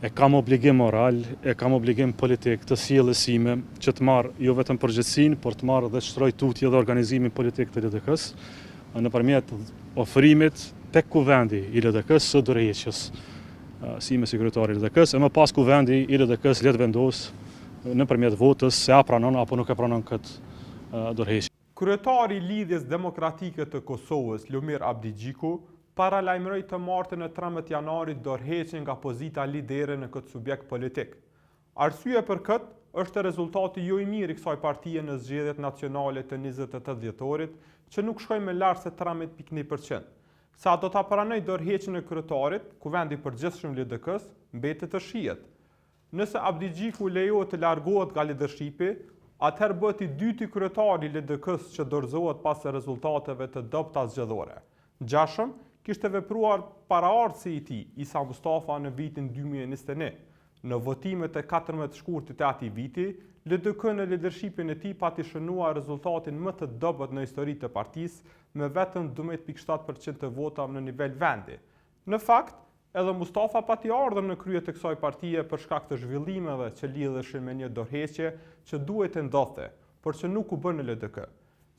e kam obligim moral, e kam obligim politik të sjelljes sime që të marr jo vetëm përgjegjësinë, por të marr dhe të shtroj tutje dhe organizimin politik të LDK-s nëpërmjet ofrimit tek kuvendi i LDK-s së dorëheqjes si me sekretari i LDK-s e më pas kuvendi i LDK-s le të vendos nëpërmjet votës se a pranon apo nuk e pranon këtë dorëheqje. Kryetari i Lidhjes Demokratike të Kosovës, Lumir Abdigjiku, paralajmëroi të martën e 13 janarit dorëheqjen nga pozita lidere në këtë subjekt politik. Arsyeja për këtë është rezultati jo i mirë i kësaj partie në zgjedhjet nacionale të 28 dhjetorit, që nuk shkoi më lart se 13.1%. Sa do ta pranoj dorëheqjen e kryetarit, kuvendi i përgjithshëm i LDK-s mbetet të shihet. Nëse Abdigjiku lejohet të largohet nga leadershipi, atëherë bëhet i dyti kryetari i LDK-s që dorëzohet pas rezultateve të dobta zgjedhore. Gjashëm kishte vepruar paraardhësi i tij, Isa Mustafa, në vitin 2021. Në votimet e 14 shkurtit të atij viti, LDK në leadershipin e tij pati shënuar rezultatin më të dobët në historitë të partisë me vetëm 12.7% të votave në nivel vendi. Në fakt, edhe Mustafa pati ardhur në krye të kësaj partie për shkak të zhvillimeve që lidheshin me një dorëheqje që duhet të ndodhte, por që nuk u bën në LDK.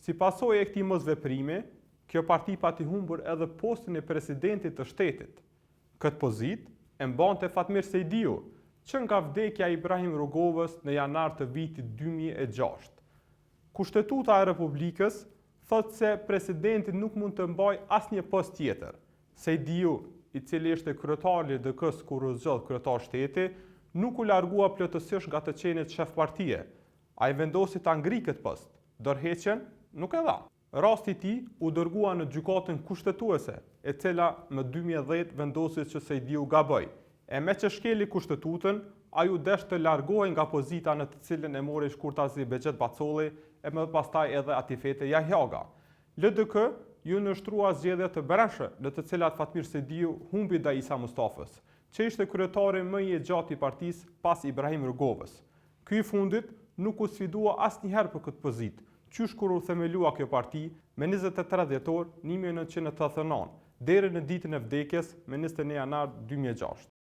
Si pasojë e këtij mosveprimi, kjo parti pati humbur edhe postin e presidentit të shtetit. Këtë pozitë e mbante Fatmir Sejdiu, që nga vdekja e Ibrahim Rugovës në janar të vitit 2006. Kushtetuta e Republikës thotë se presidenti nuk mund të mbajë asnjë post tjetër. Sejdiu, i cili ishte kryetari i LDK-s kur u zgjodh kryetar shteti, nuk u largua plotësisht nga të qenit shef partie. Ai vendosi ta ngri këtë post. Dorëheqjen nuk e dha. Rasti i tij u dërgua në gjykatën kushtetuese, e cila më 2010 vendosi që Sejdiu gaboi. E me që shkeli kushtetutën, ai u desh të largohej nga pozita në të cilën e mori shkurtazi Bexhet Bacolli e më pastaj edhe Atifete Jahjaga. LDK ju nështrua zgjedhje të brendshme në të cilat Fatmir Sejdiu humbi ndaj Isa Mustafës, që ishte kryetari më i gjatë i partisë pas Ibrahim Rugovës. Ky i fundit nuk u sfidua asnjëherë për këtë pozitë, qysh kur u themelua kjo parti me 23 dhjetor 1989, deri në ditën e vdekjes me 21 janar 2006.